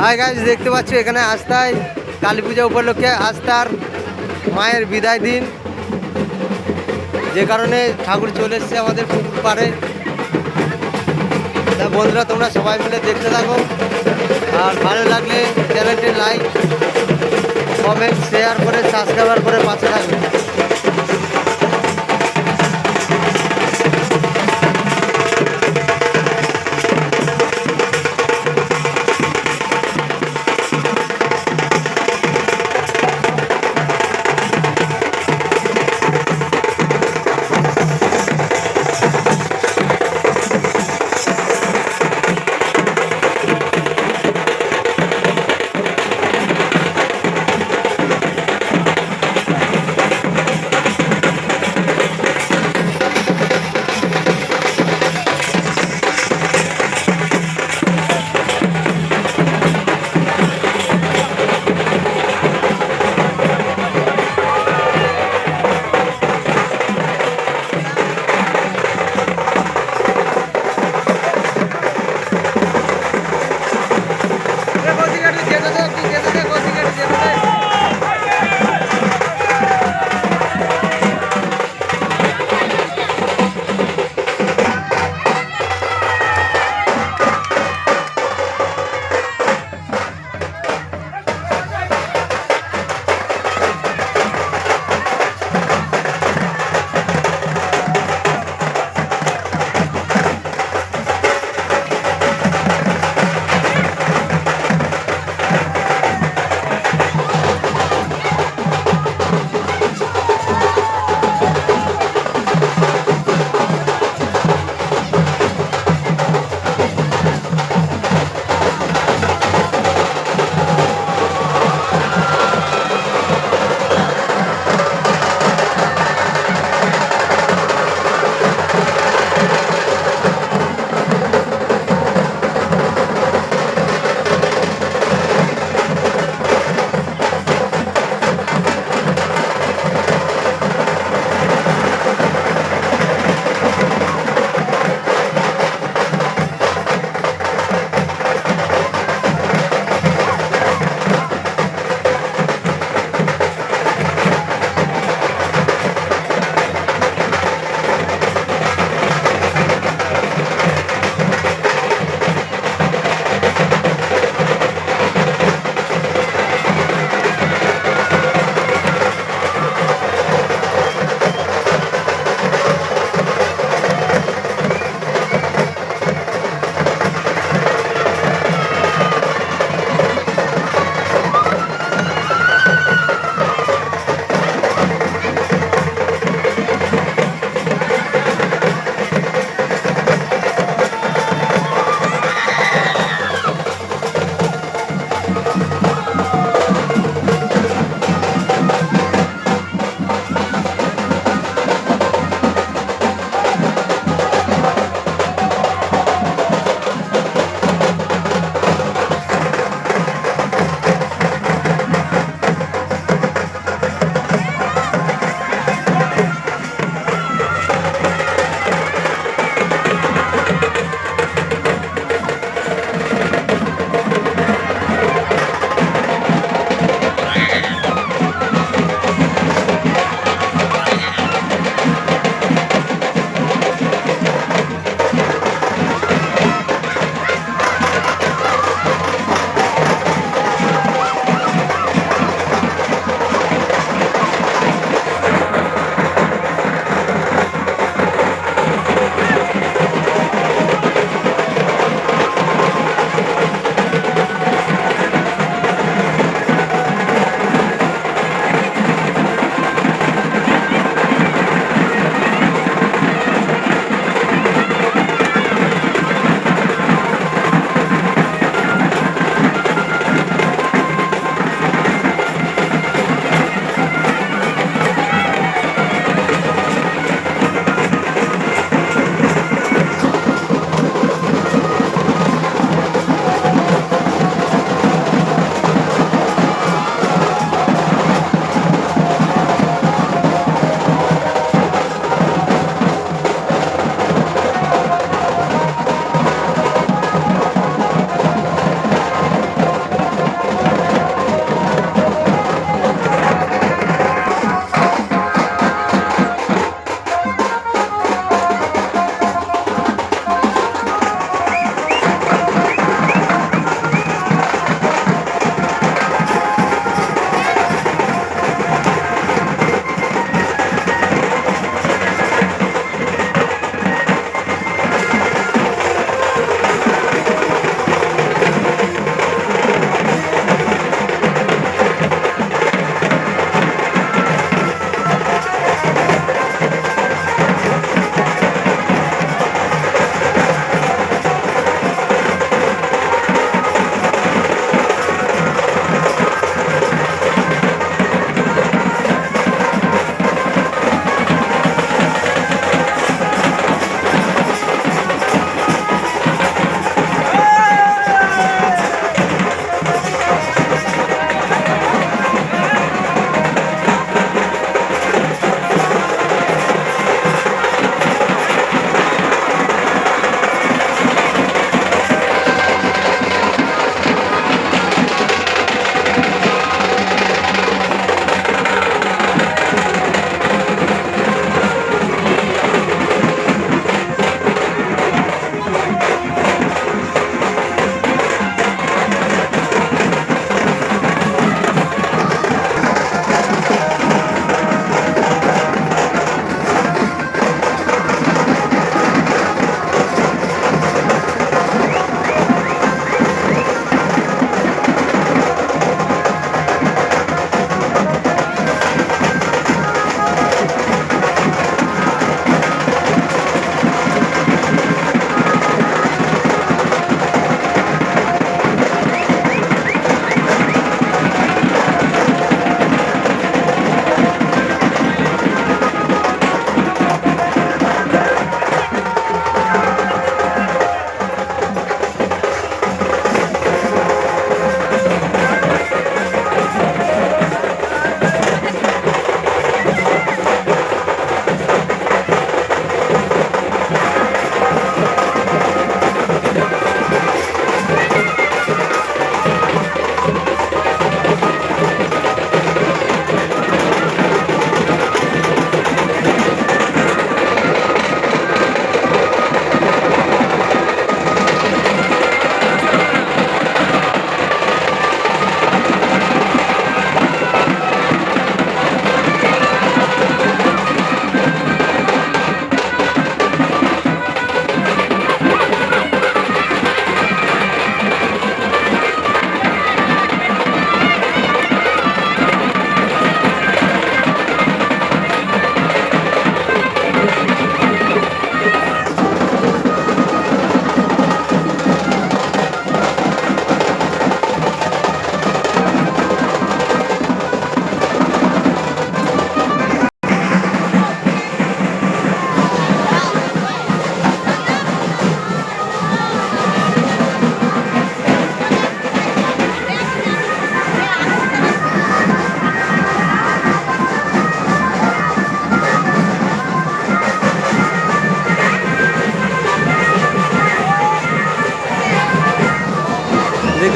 Hi guys, দেখতে পাচ্ছ এখানে আস্তায় কালী পূজা উপলক্ষে আস্তার মায়ের বিদায় দিন, যে কারণে ঠাকুর চলে এসছে আমাদের পুকুর পাড়ে। তা বন্ধুরা, তোমরা সবাই মিলে দেখতে থাকো, আর ভালো লাগলে চ্যানেলটি লাইক, কমেন্ট, শেয়ার করে সাবস্ক্রাইবার করে পাশে থাকবে।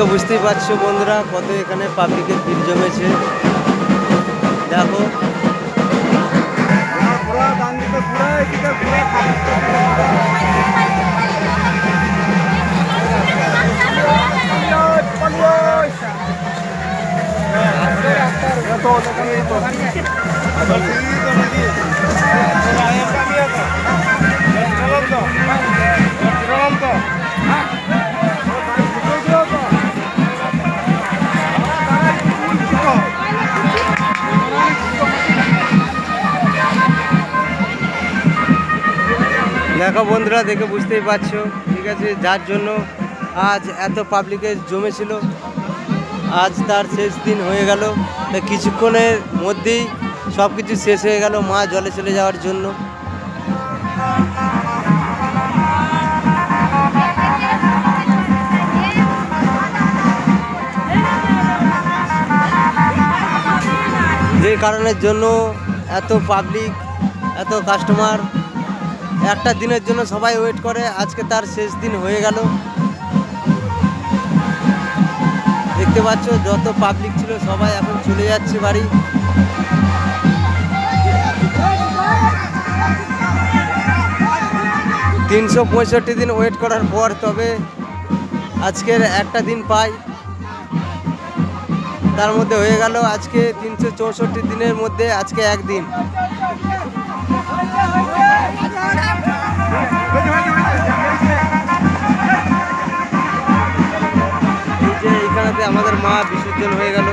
দেখে বুঝতেই পারছো বন্ধুরা কত এখানে পাবলিকের ভিড় জমেছে। দেখো দেখো বন্ধুরা দেখে বুঝতেই পারছো, ঠিক আছে, যার জন্য আজ এত পাবলিকের জমেছিল। আজ তার শেষ দিন হয়ে গেল, তা কিছুক্ষণের মধ্যেই সব কিছু শেষ হয়ে গেল মা জলে চলে যাওয়ার জন্য। যে কারণের জন্য এত পাবলিক, এত কাস্টমার একটা দিনের জন্য সবাই ওয়েট করে, আজকে তার শেষ দিন হয়ে গেল। দেখতে পাচ্ছ যত পাবলিক ছিল সবাই এখন চলে যাচ্ছে বাড়ি। তিনশো 65 দিন ওয়েট করার পর তবে আজকের একটা দিন পাই, তার মধ্যে হয়ে গেল আজকে 364 দিনের মধ্যে আজকে একদিন। এইখানেতে আমাদের মা বিসর্জন হয়ে গেল,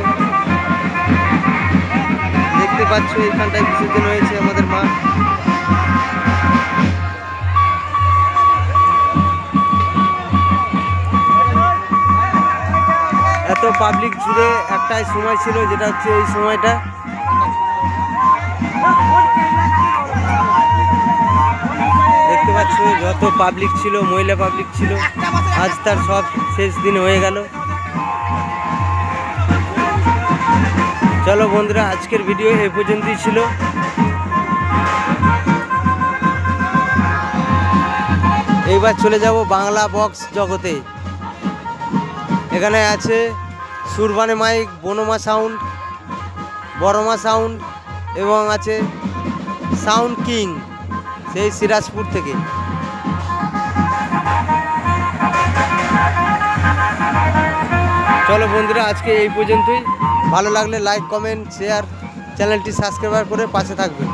দেখতে পাচ্ছ এইখানটায় বিসর্জন হয়েছে আমাদের মা। এত পাবলিক জুড়ে একটাই সময় ছিল, যেটা হচ্ছে এই সময়টা। দেখতে পাচ্ছ যত পাবলিক ছিল, মহিলা পাবলিক ছিল, আজ তার সব শেষ দিন হয়ে গেল। চলো বন্ধুরা, আজকের ভিডিও এই পর্যন্তই ছিল। এইবার চলে যাব বাংলা বক্স জগতে। এখানে আছে সুরবানে মাইক, বনমা সাউন্ড, বড়মা সাউন্ড এবং আছে সাউন্ড কিং সেই সিরাজপুর থেকে। চলো বন্ধুরা, আজকে এই পর্যন্তই। ভালো লাগলে লাইক, কমেন্ট, শেয়ার, চ্যানেলটি সাবস্ক্রাইব করে পাশে থাকবেন।